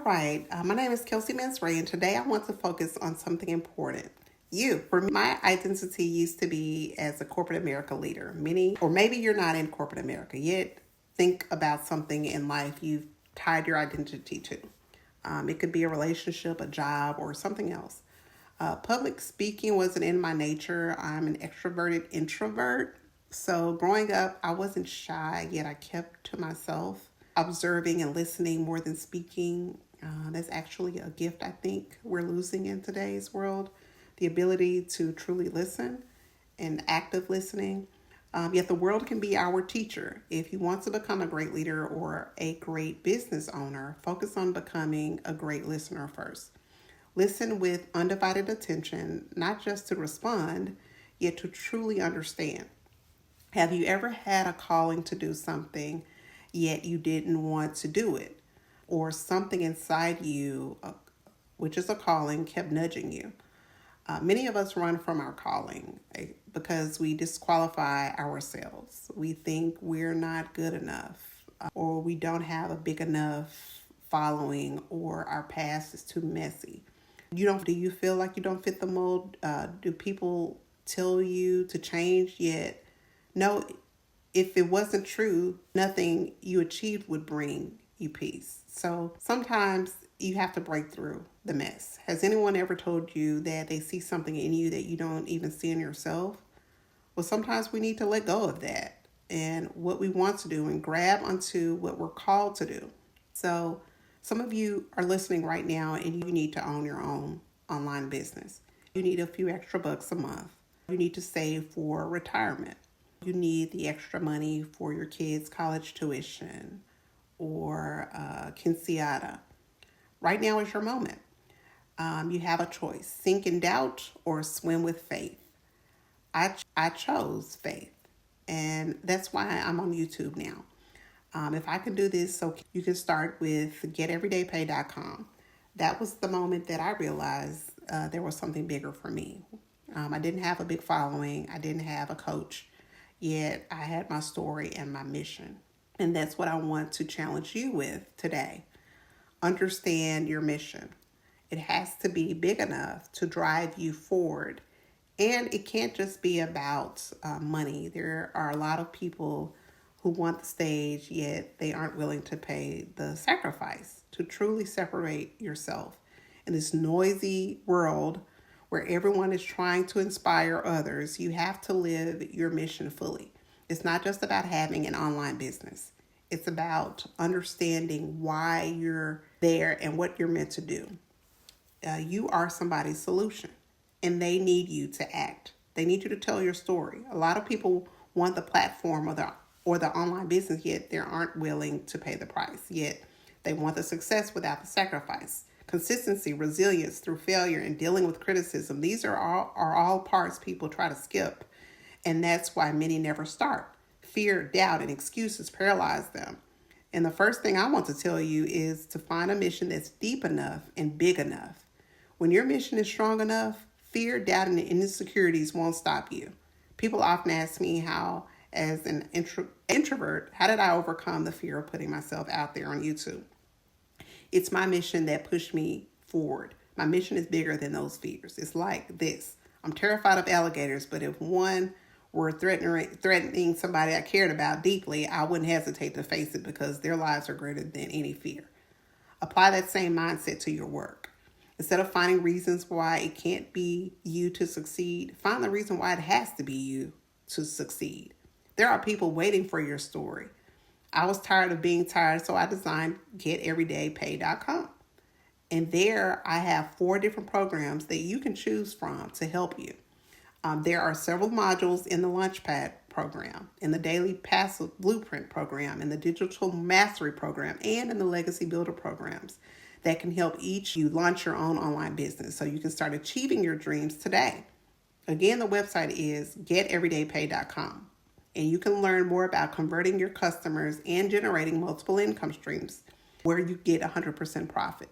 right. My name is Kelsey Mansray, and today I want to focus on something important. You. For me, my identity used to be as a corporate America leader. Many, or maybe you're not in corporate America yet, think about something in life you've tied your identity to. It could be a relationship, a job, or something else. Public speaking wasn't in my nature. I'm an extroverted introvert. So growing up, I wasn't shy, yet I kept to myself, observing and listening more than speaking. That's actually a gift I think we're losing in today's world, the ability to truly listen and active listening. Yet the world can be our teacher. If you want to become a great leader or a great business owner, focus on becoming a great listener first. Listen with undivided attention, not just to respond, yet to truly understand. Have you ever had a calling to do something, yet you didn't want to do it? Or something inside you, which is a calling, kept nudging you? Many of us run from our calling because we disqualify ourselves. We think we're not good enough, or we don't have a big enough following, or our past is too messy. Do you feel like you don't fit the mold? Do people tell you to change yet? No, if it wasn't true, nothing you achieved would bring you peace. So sometimes you have to break through the mess. Has anyone ever told you that they see something in you that you don't even see in yourself? Well, sometimes we need to let go of that and what we want to do and grab onto what we're called to do. So some of you are listening right now and you need to own your own online business. You need a few extra bucks a month. You need to save for retirement. You need the extra money for your kids' college tuition or quinceañera. Right now is your moment. You have a choice: sink in doubt or swim with faith. I chose faith, and that's why I'm on YouTube now. If I can do this, so you can start with geteverydaypay.com. That was the moment that I realized there was something bigger for me. I didn't have a big following. I didn't have a coach, yet I had my story and my mission. And that's what I want to challenge you with today. Understand your mission. It has to be big enough to drive you forward. And it can't just be about money. There are a lot of people who want the stage, yet they aren't willing to pay the sacrifice to truly separate yourself. In this noisy world where everyone is trying to inspire others, you have to live your mission fully. It's not just about having an online business. It's about understanding why you're there and what you're meant to do. You are somebody's solution, and they need you to act. They need you to tell your story. A lot of people want the platform or the online business, yet they aren't willing to pay the price. Yet they want the success without the sacrifice. Consistency, resilience through failure, and dealing with criticism. These are all parts people try to skip, and that's why many never start. Fear, doubt, and excuses paralyze them. And the first thing I want to tell you is to find a mission that's deep enough and big enough. When your mission is strong enough, fear, doubt, and insecurities won't stop you. People often ask me how, as an introvert, how did I overcome the fear of putting myself out there on YouTube? It's my mission that pushed me forward. My mission is bigger than those fears. It's like this. I'm terrified of alligators, but if one were threatening somebody I cared about deeply, I wouldn't hesitate to face it because their lives are greater than any fear. Apply that same mindset to your work. Instead of finding reasons why it can't be you to succeed, find the reason why it has to be you to succeed. There are people waiting for your story. I was tired of being tired, so I designed geteverydaypay.com. And there I have 4 different programs that you can choose from to help you. There are several modules in the Launchpad program, in the Daily Passive Blueprint program, in the Digital Mastery program, and in the Legacy Builder programs that can help each you launch your own online business so you can start achieving your dreams today. Again, the website is geteverydaypay.com, and you can learn more about converting your customers and generating multiple income streams where you get 100% profit.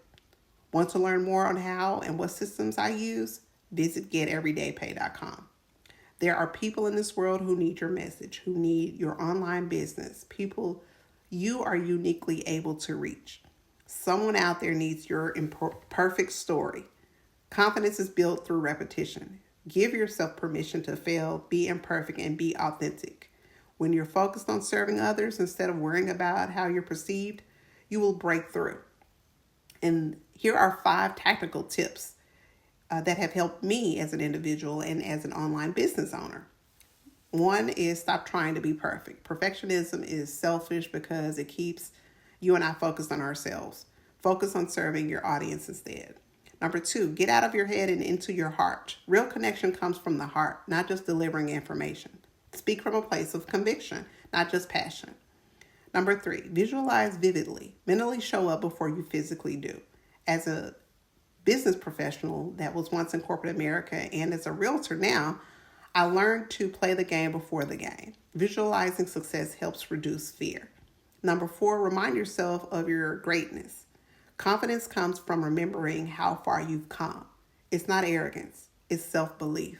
Want to learn more on how and what systems I use? Visit geteverydaypay.com. There are people in this world who need your message, who need your online business, people you are uniquely able to reach. Someone out there needs your perfect story. Confidence is built through repetition. Give yourself permission to fail, be imperfect, and be authentic. When you're focused on serving others instead of worrying about how you're perceived, you will break through. And here are 5 tactical tips that have helped me as an individual and as an online business owner. One is stop trying to be perfect. Perfectionism is selfish because it keeps you and I focused on ourselves. Focus on serving your audience instead. Number 2, get out of your head and into your heart. Real connection comes from the heart, not just delivering information. Speak from a place of conviction, not just passion. Number 3, visualize vividly. Mentally show up before you physically do. As a business professional that was once in corporate America and as a realtor now, I learned to play the game before the game. Visualizing success helps reduce fear. Number 4, remind yourself of your greatness. Confidence comes from remembering how far you've come. It's not arrogance, it's self-belief.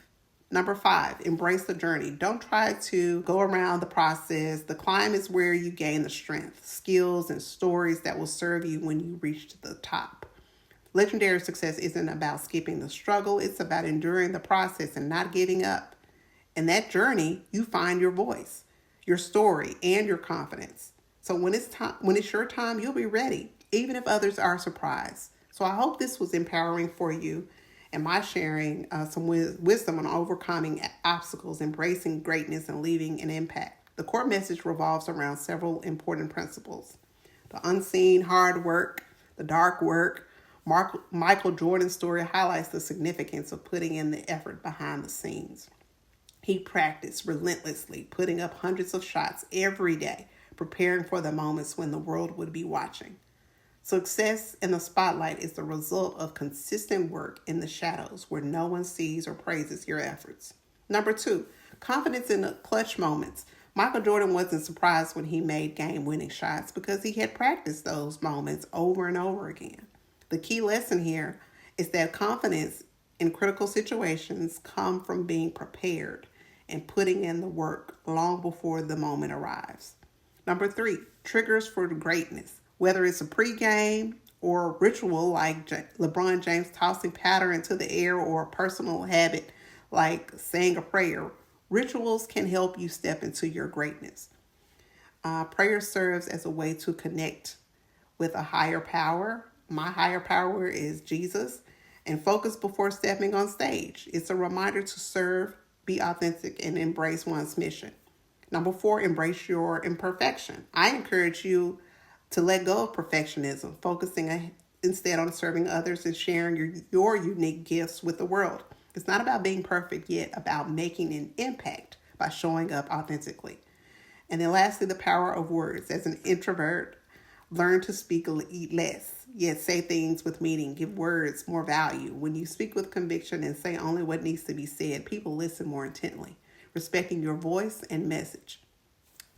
Number 5, embrace the journey. Don't try to go around the process. The climb is where you gain the strength, skills, and stories that will serve you when you reach the top. Legendary success isn't about skipping the struggle. It's about enduring the process and not giving up. In that journey, you find your voice, your story, and your confidence. So when it's your time, you'll be ready, even if others are surprised. So I hope this was empowering for you and my sharing some wisdom on overcoming obstacles, embracing greatness, and leaving an impact. The core message revolves around several important principles. The unseen hard work, the dark work. Michael Jordan's story highlights the significance of putting in the effort behind the scenes. He practiced relentlessly, putting up hundreds of shots every day, preparing for the moments when the world would be watching. Success in the spotlight is the result of consistent work in the shadows where no one sees or praises your efforts. Number 2, confidence in the clutch moments. Michael Jordan wasn't surprised when he made game-winning shots because he had practiced those moments over and over again. The key lesson here is that confidence in critical situations come from being prepared and putting in the work long before the moment arrives. Number 3, triggers for greatness. Whether it's a pregame or a ritual like LeBron James tossing powder into the air or a personal habit like saying a prayer, rituals can help you step into your greatness. Prayer serves as a way to connect with a higher power. My higher power is Jesus. And focus before stepping on stage. It's a reminder to serve, be authentic, and embrace one's mission. Number 4, embrace your imperfection. I encourage you to let go of perfectionism, focusing instead on serving others and sharing your unique gifts with the world. It's not about being perfect, yet about making an impact by showing up authentically. And then lastly, the power of words. As an introvert, learn to speak less, yet say things with meaning. Give words more value. When you speak with conviction and say only what needs to be said, people listen more intently, respecting your voice and message.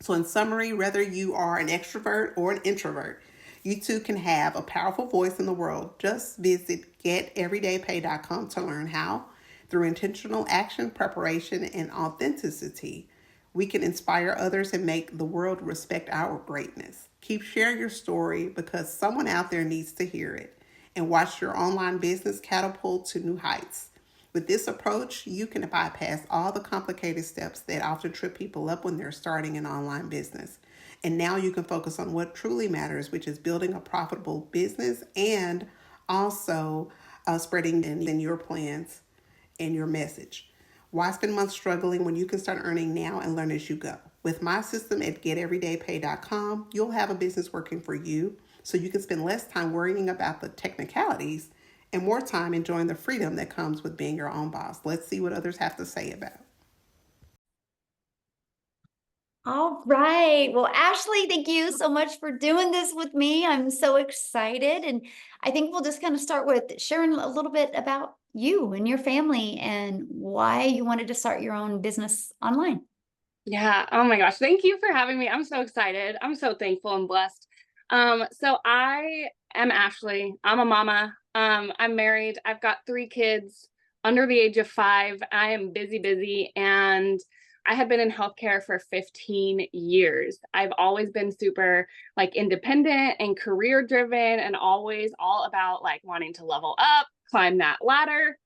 So in summary, whether you are an extrovert or an introvert, you too can have a powerful voice in the world. Just visit geteverydaypay.com to learn how. Through intentional action, preparation, and authenticity, we can inspire others and make the world respect our greatness. Keep sharing your story because someone out there needs to hear it. And watch your online business catapult to new heights. With this approach, you can bypass all the complicated steps that often trip people up when they're starting an online business. And now you can focus on what truly matters, which is building a profitable business and also spreading in your plans and your message. Why spend months struggling when you can start earning now and learn as you go? With my system at geteverydaypay.com, you'll have a business working for you so you can spend less time worrying about the technicalities and more time enjoying the freedom that comes with being your own boss. Let's see what others have to say about it. All right. Well, Ashley, thank you so much for doing this with me. I'm so excited. And I think we'll just kind of start with sharing a little bit about you and your family and why you wanted to start your own business online. Yeah. Oh my gosh. Thank you for having me. I'm so excited. I'm so thankful and blessed. So I am Ashley. I'm a mama. I'm married. I've got 3 kids under the age of 5. I am busy, and I had been in healthcare for 15 years. I've always been super like independent and career driven and always all about like wanting to level up, climb that ladder.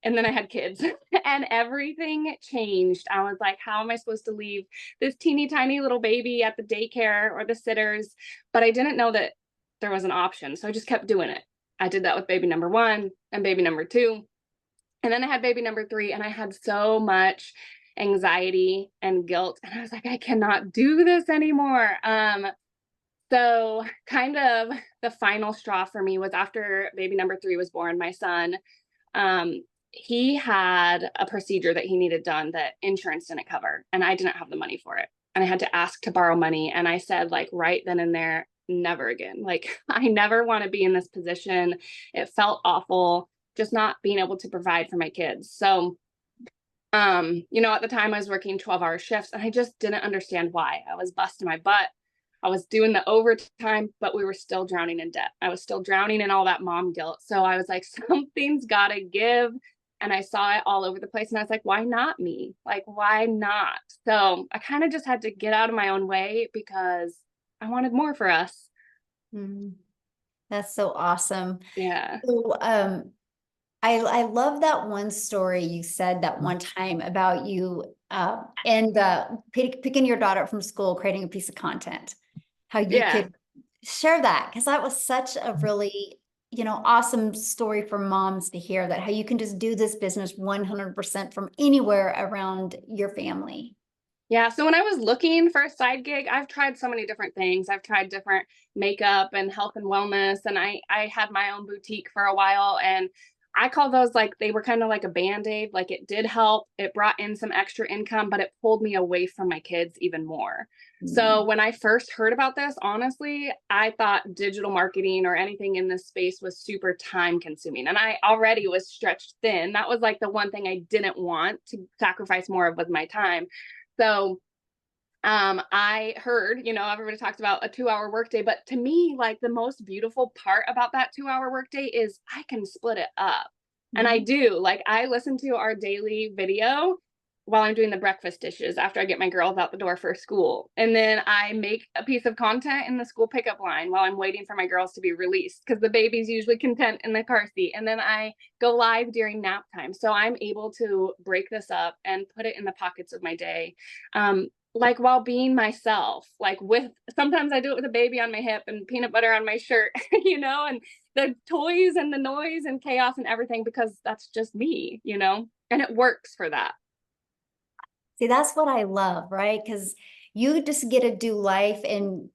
And then I had kids and everything changed. I was like, how am I supposed to leave this teeny tiny little baby at the daycare or the sitters? But I didn't know that there was an option. So I just kept doing it. I did that with baby number 1 and baby number 2. And then I had baby number 3 and I had so much anxiety and guilt. And I was like, I cannot do this anymore. So kind of the final straw for me was after baby number 3 was born, my son, he had a procedure that he needed done that insurance didn't cover, and I didn't have the money for it. And I had to ask to borrow money. And I said, like, right then and there, never again. Like, I never want to be in this position. It felt awful, just not being able to provide for my kids. So, at the time I was working 12-hour shifts and I just didn't understand why. I was busting my butt. I was doing the overtime, but we were still drowning in debt. I was still drowning in all that mom guilt. So I was like, something's got to give. And I saw it all over the place. And I was like, why not me? Like, why not? So I kind of just had to get out of my own way because I wanted more for us. Mm, that's so awesome. Yeah. So, I love that one story you said that one time about you and picking your daughter up from school, creating a piece of content, how you Yeah. could share that, because that was such a really, awesome story for moms to hear, that how you can just do this business 100% from anywhere around your family. Yeah. So when I was looking for a side gig, I've tried so many different things. I've tried different makeup and health and wellness. And I had my own boutique for a while. And I call those like, they were kind of like a Band-Aid. Like it did help. It brought in some extra income, but it pulled me away from my kids even more. So when I first heard about this, honestly, I thought digital marketing or anything in this space was super time consuming. And I already was stretched thin. That was like the one thing I didn't want to sacrifice more of, was my time. So I heard, everybody talks about a 2-hour workday, but to me, like the most beautiful part about that 2-hour workday is I can split it up. And I do. Like, I listen to our daily video while I'm doing the breakfast dishes after I get my girls out the door for school. And then I make a piece of content in the school pickup line while I'm waiting for my girls to be released, because the baby's usually content in the car seat. And then I go live during nap time. So I'm able to break this up and put it in the pockets of my day. Like while being myself, like sometimes I do it with a baby on my hip and peanut butter on my shirt, and the toys and the noise and chaos and everything, because that's just me, and it works for that. See, that's what I love, right? Because you just get to do life, and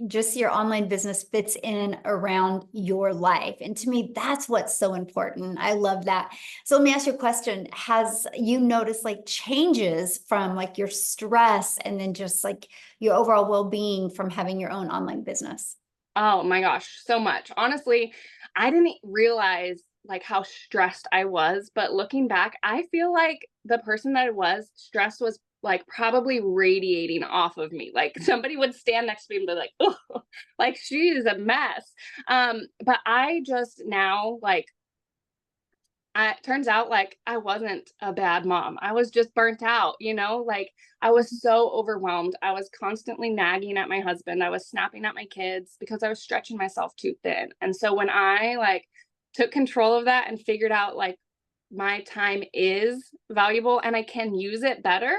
just your online business fits in around your life. And to me, that's what's so important. I love that. So let me ask you a question. Has you noticed like changes from like your stress and then just like your overall well-being from having your own online business? Oh my gosh, so much. Honestly, I didn't realize like how stressed I was, but looking back, I feel like the person that I was, stress was like probably radiating off of me. Like somebody would stand next to me and be like, oh, like she is a mess. But I just now like, it turns out like I wasn't a bad mom. I was just burnt out, like I was so overwhelmed. I was constantly nagging at my husband. I was snapping at my kids because I was stretching myself too thin. And so when I like took control of that and figured out like my time is valuable and I can use it better,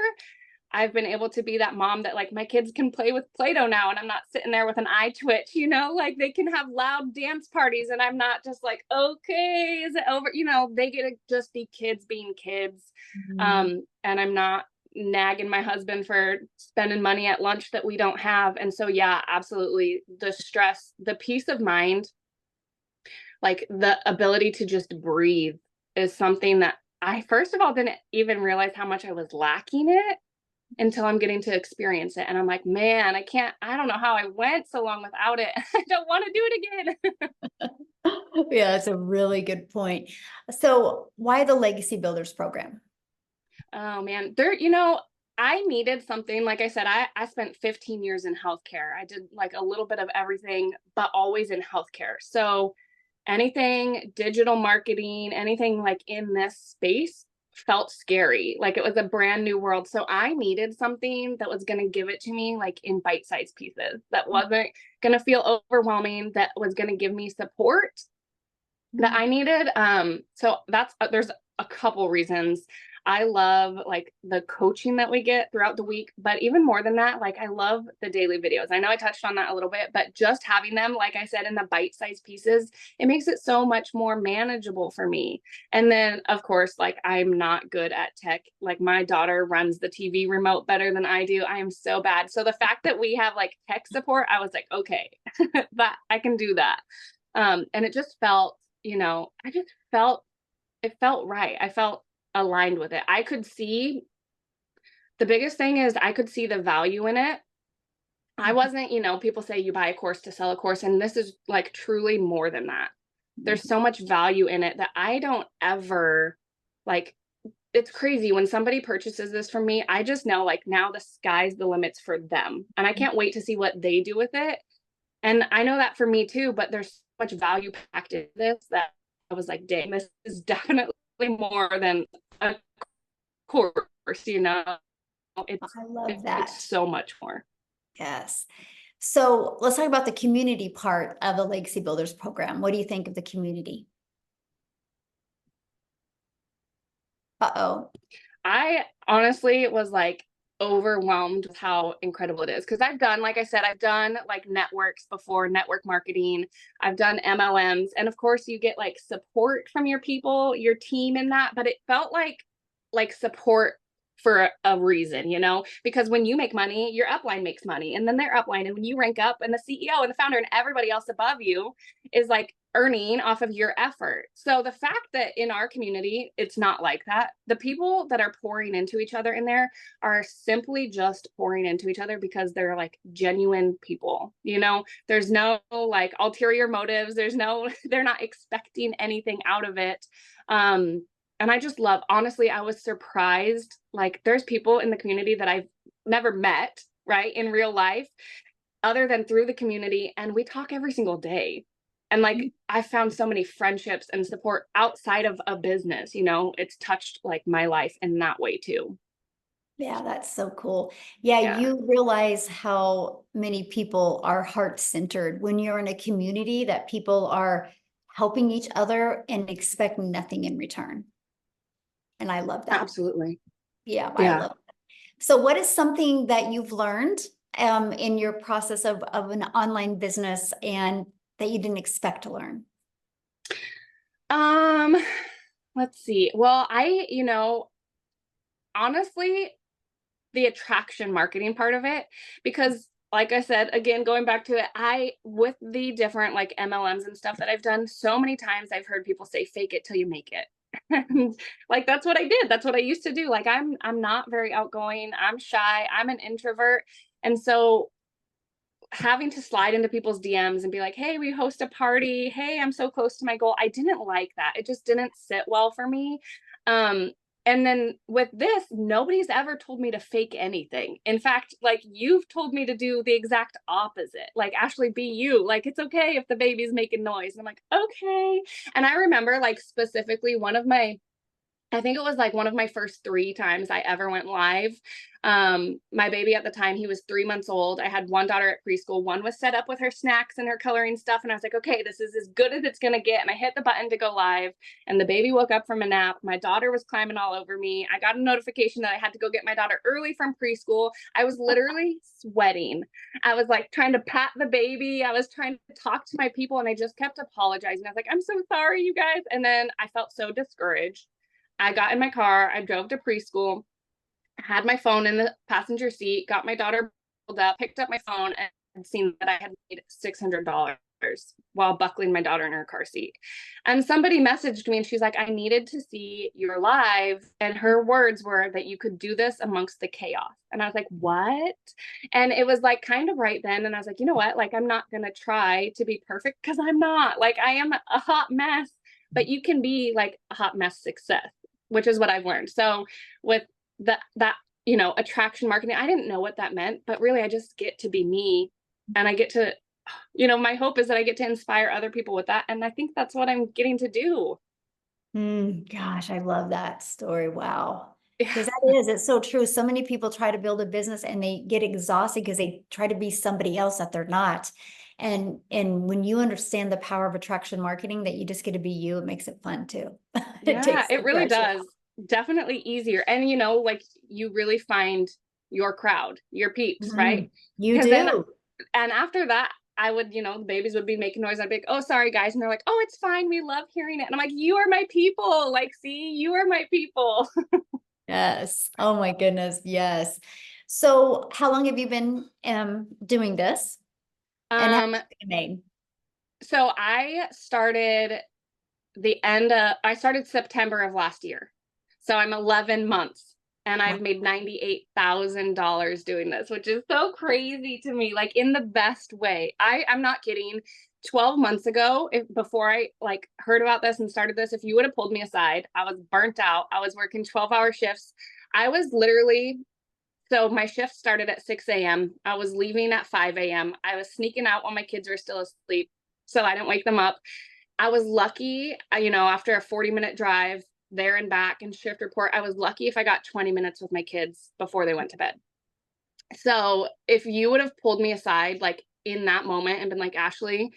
I've been able to be that mom that like my kids can play with Play-Doh now and I'm not sitting there with an eye twitch, like they can have loud dance parties and I'm not just like, okay, is it over? They get to just be kids being kids. And I'm not nagging my husband for spending money at lunch that we don't have. And so, yeah, absolutely. The stress, the peace of mind, like the ability to just breathe is something that I, first of all, didn't even realize how much I was lacking it until I'm getting to experience it. And I'm like, man, I don't know how I went so long without it. I don't want to do it again. Yeah, that's a really good point. So why the Legacy Builders program? Oh man, I needed something. Like I said, I spent 15 years in healthcare. I did like a little bit of everything, but always in healthcare. So anything digital marketing, anything like in this space felt scary. Like it was a brand new world. So I needed something that was going to give it to me like in bite-sized pieces, that wasn't going to feel overwhelming, that was going to give me support that I needed. So that's there's a couple reasons. I love like the coaching that we get throughout the week, but even more than that, like I love the daily videos. I know I touched on that a little bit, but just having them, like I said, in the bite-sized pieces, it makes it so much more manageable for me. And then of course, like I'm not good at tech. Like my daughter runs the TV remote better than I do. I am so bad. So the fact that we have like tech support, I was like, okay, that I can do that. And it just felt, I just felt, it felt right. I felt aligned with it. I could see, the biggest thing is I could see the value in it. I wasn't, people say you buy a course to sell a course, and this is like truly more than that. There's so much value in it that I don't ever like. It's crazy when somebody purchases this from me. I just know like now the sky's the limits for them, and I can't wait to see what they do with it. And I know that for me too, but there's so much value packed in this that I was like, dang, this is definitely more than a course, I love that. It's so much more. Yes. So let's talk about the community part of the Legacy Builders program. What do you think of the community? Uh-oh. I honestly was like overwhelmed with how incredible it is. Cause I've done, like I said, I've done like networks before, network marketing. I've done MLMs. And of course you get like support from your people, your team in that, but it felt like support for a reason, because when you make money, your upline makes money, and then their upline, and when you rank up, and the CEO and the founder and everybody else above you is like earning off of your effort. So the fact that in our community, it's not like that. The people that are pouring into each other in there are simply just pouring into each other because they're like genuine people, there's no like ulterior motives. They're not expecting anything out of it. And I just love, honestly, I was surprised. Like there's people in the community that I've never met, right, in real life, other than through the community. And we talk every single day. And like, I found so many friendships and support outside of a business, it's touched like my life in that way too. Yeah, that's so cool. Yeah, Yeah. you realize how many people are heart-centered when you're in a community that people are helping each other and expect nothing in return. And I love that. Absolutely. Yeah, I love that. So what is something that you've learned in your process of an online business and that you didn't expect to learn? Let's see. Well, honestly, the attraction marketing part of it, because like I said, again, going back to it, with the different like MLMs and stuff that I've done, so many times I've heard people say, fake it till you make it. And like, that's what I did. That's what I used to do. Like, I'm not very outgoing. I'm shy. I'm an introvert. And so having to slide into people's DMs and be like, hey, we host a party. Hey, I'm so close to my goal. I didn't like that. It just didn't sit well for me. And then with this, nobody's ever told me to fake anything. In fact, like you've told me to do the exact opposite. Like, Ashley, be you. Like, it's okay if the baby's making noise. And I'm like, okay. And I remember like specifically I think it was like one of my first 3 times I ever went live. My baby at the time, he was 3 months old. I had one daughter at preschool. One was set up with her snacks and her coloring stuff. And I was like, okay, this is as good as it's going to get. And I hit the button to go live, and the baby woke up from a nap. My daughter was climbing all over me. I got a notification that I had to go get my daughter early from preschool. I was literally sweating. I was like trying to pat the baby. I was trying to talk to my people, and I just kept apologizing. I was like, I'm so sorry, you guys. And then I felt so discouraged. I got in my car, I drove to preschool, had my phone in the passenger seat, got my daughter pulled up, picked up my phone, and seen that I had made $600 while buckling my daughter in her car seat. And somebody messaged me and she's like, I needed to see your live. And her words were that you could do this amongst the chaos. And I was like, what? And it was like kind of right then. And I was like, you know what? Like, I'm not going to try to be perfect, because I'm not. Like, I am a hot mess, but you can be like a hot mess success, which is what I've learned. So with that, attraction marketing, I didn't know what that meant, but really I just get to be me, and I get to, my hope is that I get to inspire other people with that. And I think that's what I'm getting to do. Gosh, I love that story. Wow. Yeah. Because it's so true. So many people try to build a business and they get exhausted because they try to be somebody else that they're not. And when you understand the power of attraction marketing, that you just get to be you, it makes it fun too. It Yeah, takes it the really pressure does. out. Definitely easier. And like you really find your crowd, your peeps, right? You Because then, do. and after that, I would, the babies would be making noise. I'd be like, oh, sorry, guys. And they're like, oh, it's fine. We love hearing it. And I'm like, you are my people. Like, see, you are my people. Yes. Oh my goodness. Yes. So how long have you been doing this? And how Um, much have you made? so I started September of last year. So I'm 11 months and Wow. I've made $98,000 doing this, which is so crazy to me, like in the best way. I'm not kidding. 12 months ago, before I like heard about this and started this, if you would have pulled me aside, I was burnt out. I was working 12-hour shifts. I was literally So my shift started at 6 a.m. I was leaving at 5 a.m. I was sneaking out while my kids were still asleep so I didn't wake them up. I was lucky, after a 40-minute drive there and back and shift report, I was lucky if I got 20 minutes with my kids before they went to bed. So if you would have pulled me aside, like in that moment and been like, Ashley,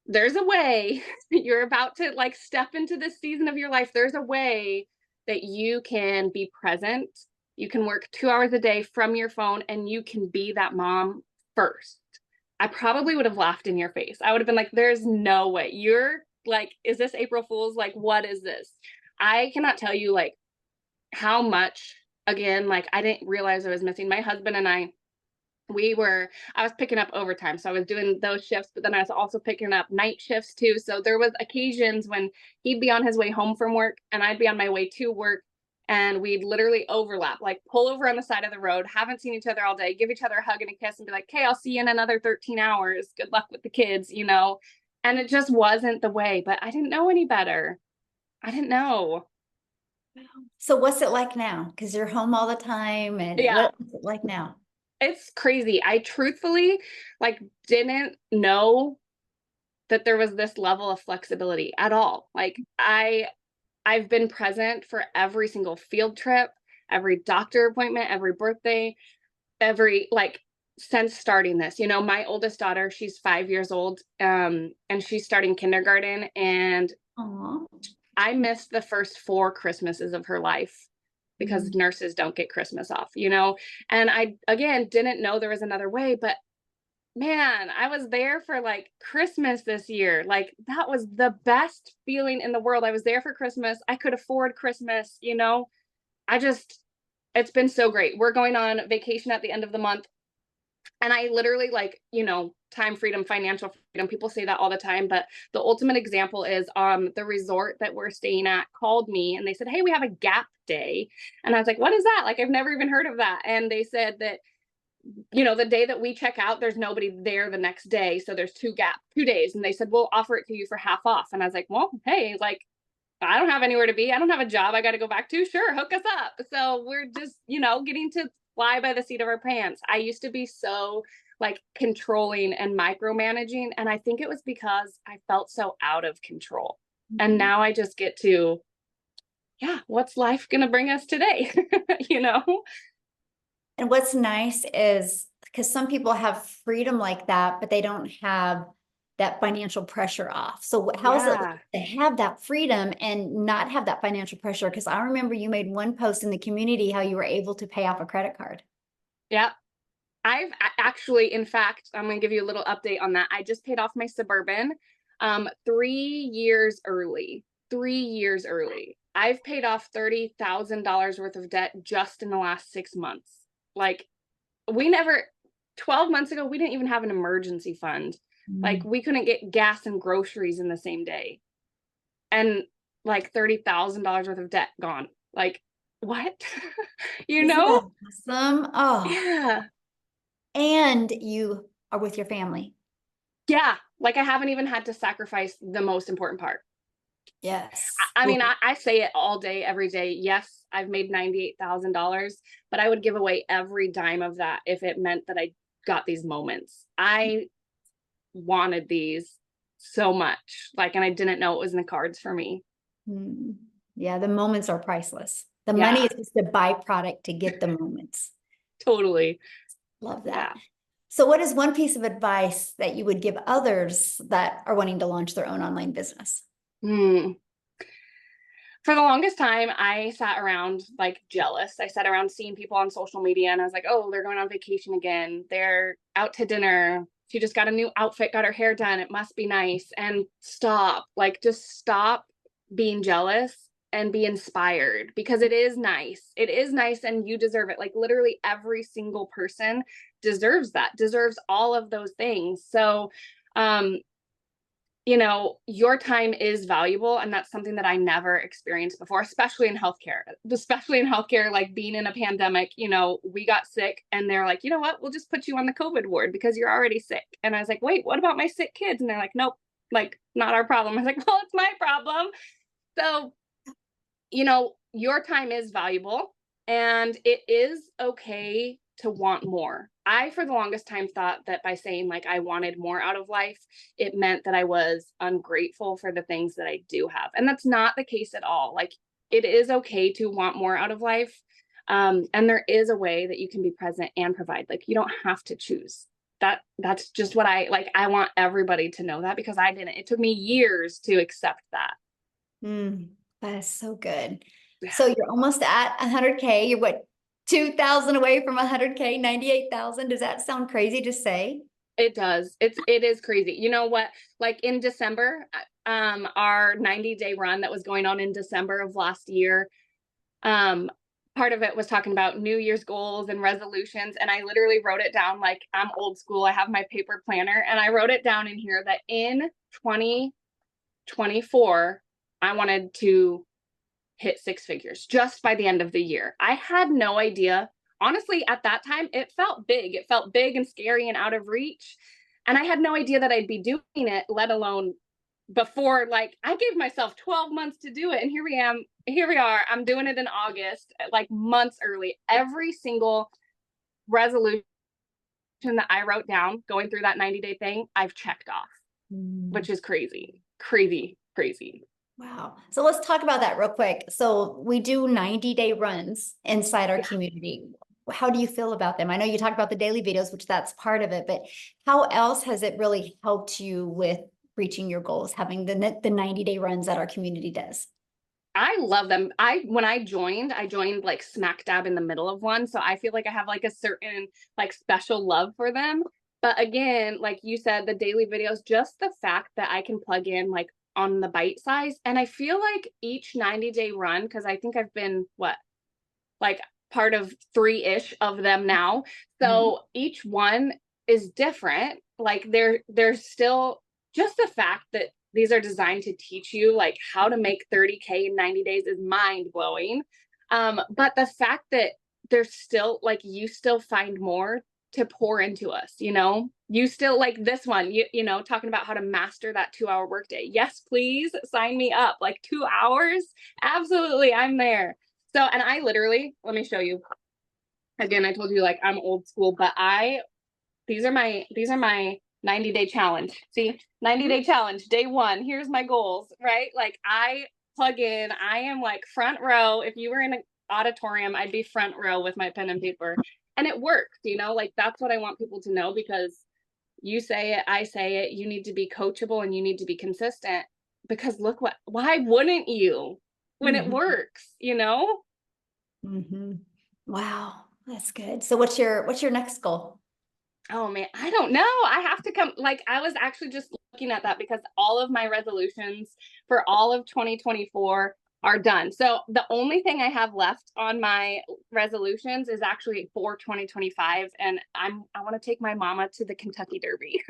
there's a way you're about to like step into this season of your life. There's a way that you can be present. You can work 2 hours a day from your phone and you can be that mom first. I probably would have laughed in your face. I would have been like, there's no way. You're like, is this April Fool's? Like, what is this? I cannot tell you like how much, again, like I didn't realize I was missing. My husband and I was picking up overtime. So I was doing those shifts, but then I was also picking up night shifts too. So there was occasions when he'd be on his way home from work and I'd be on my way to work and we'd literally overlap, like pull over on the side of the road, haven't seen each other all day, give each other a hug and a kiss and be like, okay, I'll see you in another 13 hours. Good luck with the kids. And it just wasn't the way, but I didn't know any better. I didn't know. So what's it like now? Because you're home all the time, and Yeah. what's it like now? It's crazy. I truthfully like didn't know that there was this level of flexibility at all. Like I've been present for every single field trip, every doctor appointment, every birthday, every like since starting this. My oldest daughter, she's 5 years old, and she's starting kindergarten, and Aw. I missed the first 4 Christmases of her life because Mm. nurses don't get Christmas off. And I again didn't know there was another way, but man, I was there for like Christmas this year. Like that was the best feeling in the world. I was there for Christmas. I could afford Christmas. I just, it's been so great. We're going on vacation at the end of the month. And I literally like, time freedom, financial freedom. People say that all the time, but the ultimate example is the resort that we're staying at called me and they said, hey, we have a gap day. And I was like, what is that? Like, I've never even heard of that. And they said that the day that we check out, there's nobody there the next day. So there's 2 days. And they said, we'll offer it to you for half off. And I was like, well, hey, like, I don't have anywhere to be. I don't have a job I got to go back to. Sure, hook us up. So we're just, getting to fly by the seat of our pants. I used to be so like controlling and micromanaging. And I think it was because I felt so out of control. And Mhm. now I just get to, yeah, what's life going to bring us today? you know? And what's nice is because some people have freedom like that, but they don't have that financial pressure off. So how is it Yeah. to have that freedom and not have that financial pressure? Because I remember you made one post in the community how you were able to pay off a credit card. Yeah. Actually, in fact, I'm going to give you a little update on that. I just paid off my Suburban 3 years early. 3 years early. I've paid off $30,000 worth of debt just in the last 6 months. Like, 12 months ago, we didn't even have an emergency fund. Like, we couldn't get gas and groceries in the same day. And like $30,000 worth of debt gone. Like, what? you Isn't know? that awesome? Oh, Yeah. and you are with your family. Yeah, like I haven't even had to sacrifice the most important part. Yes. I mean, Well, I say it all day, every day. Yes, I've made $98,000, but I would give away every dime of that if it meant that I got these moments. I wanted these so much, like, and I didn't know it was in the cards for me. Mm. Yeah, the moments are priceless. The money Yeah, is just a byproduct to get the moments. totally. Love Yeah. that. So what is one piece of advice that you would give others that are wanting to launch their own online business? Hmm. For the longest time, I sat around like jealous. I sat around seeing people on social media and I was like, oh, they're going on vacation again. They're out to dinner. She just got a new outfit, got her hair done. It must be nice. And stop, like, just stop being jealous and be inspired because it is nice. It is nice and you deserve it. Like, literally, every single person deserves that, deserves all of those things. So, um, your time is valuable. And that's something that I never experienced before, especially in healthcare, like being in a pandemic, we got sick and they're like, you know what, we'll just put you on the COVID ward because you're already sick. And I was like, wait, what about my sick kids? And they're like, nope, like not our problem. I was like, well, it's my problem. So, your time is valuable and it is okay to want more. I, for the longest time, thought that by saying like I wanted more out of life, it meant that I was ungrateful for the things that I do have. And that's not the case at all. Like, it is okay to want more out of life. And there is a way that you can be present and provide. Like, you don't have to choose. That's just what I like. I want everybody to know that because I didn't. It took me years to accept that. That is so good. So you're almost at 100K. You're what, 2,000 away from 100K, 98,000. Does that sound crazy to say? It does. It is crazy. You know what? Like in December, our 90-day run that was going on in December of last year, part of it was talking about New Year's goals and resolutions. And I literally wrote it down like I'm old school. I have my paper planner and I wrote it down in here that in 2024, I wanted to hit six figures just by the end of the year. I had no idea. Honestly, at that time, it felt big. It felt big and scary and out of reach. And I had no idea that I'd be doing it, let alone before, like, I gave myself 12 months to do it. And here we are. I'm doing it in August, like months early. Every single resolution that I wrote down going through that 90-day thing, I've checked off, which is crazy, crazy, crazy. Wow. So let's talk about that real quick. So we do 90-day runs inside our Yeah. community. How do you feel about them? I know you talk about the daily videos, which that's part of it, but how else has it really helped you with reaching your goals, having the 90-day runs that our community does? I love them. When I joined like smack dab in the middle of one. So I feel like I have like a certain like special love for them. But again, like you said, the daily videos, just the fact that I can plug in like on the bite size. And I feel like each 90-day run, because I think I've been like part of 3-ish of them now. So each one is different. Like there's still just the fact that these are designed to teach you like how to make 30K in 90 days is mind blowing. But the fact that there's still like you still find more to pour into us, you still like this one, talking about how to master that 2-hour workday. Yes, please sign me up. Like 2 hours. Absolutely. I'm there. So, and I literally, let me show you. Again, I told you like I'm old school, but these are my 90-day challenge. See, 90-day challenge, day 1. Here's my goals, right? Like I plug in, I am like front row. If you were in an auditorium, I'd be front row with my pen and paper. And it works, like that's what I want people to know because you say it, I say it, you need to be coachable and you need to be consistent because why wouldn't you when it works, Wow, that's good. So what's your next goal? Oh man, I don't know. I have to come. Like, I was actually just looking at that because all of my resolutions for all of 2024 are done. So the only thing I have left on my resolutions is actually for 2025, and I want to take my mama to the Kentucky Derby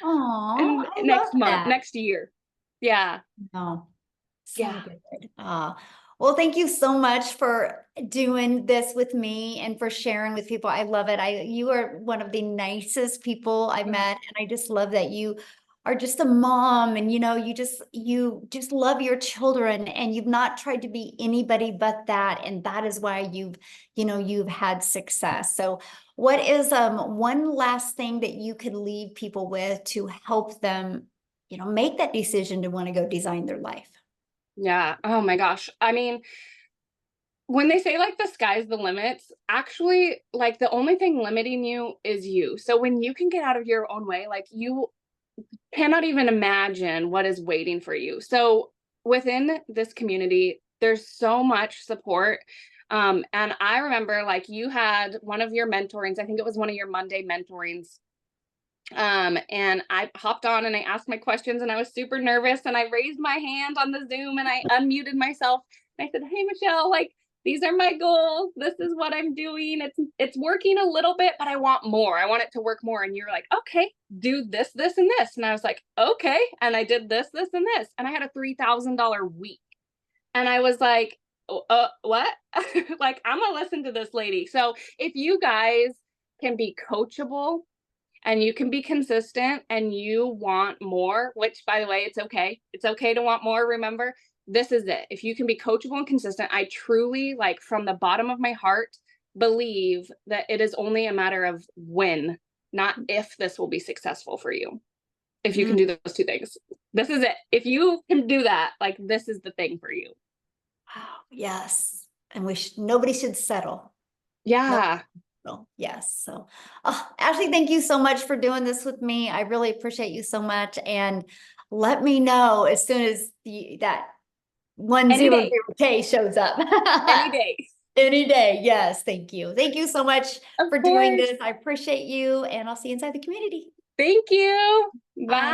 Oh, and I love next month, that. next year. Yeah, Oh, so yeah. good. Well, thank you so much for doing this with me and for sharing with people. I love it. You are one of the nicest people I've met, and I just love that you are just a mom and you just love your children and you've not tried to be anybody but that, and that is why you've had success. So what is one last thing that you could leave people with to help them make that decision to want to go design their life? Yeah. Oh my gosh. I mean, when they say like the sky's the limits, actually, like the only thing limiting you is you. So when you can get out of your own way, like you cannot even imagine what is waiting for you. So within this community, there's so much support. And I remember like you had one of your mentorings, I think it was one of your Monday mentorings. And I hopped on and I asked my questions and I was super nervous and I raised my hand on the Zoom and I unmuted myself. And I said, "Hey, Michelle, like these are my goals. This is what I'm doing. It's working a little bit, but I want more. I want it to work more." And you're like, "Okay, do this, this, and this." And I was like, "Okay." And I did this, this, and this. And I had a $3,000 week. And I was like, what?" Like, I'm gonna listen to this lady. So if you guys can be coachable and you can be consistent and you want more, which by the way, it's okay. It's okay to want more. Remember, this is it. If you can be coachable and consistent, I truly, like from the bottom of my heart, believe that it is only a matter of when, not if this will be successful for you. If you can do those two things, this is it. If you can do that, like this is the thing for you. Wow, yes. And nobody should settle. Yeah. No, yes. So, Ashley, thank you so much for doing this with me. I really appreciate you so much. And let me know as soon as that Any day. 100K shows up. Any day. Any day. Yes. Thank you. Thank you so much Of for doing course. this. I appreciate you, and I'll see you inside the community. Thank you. Bye. Bye.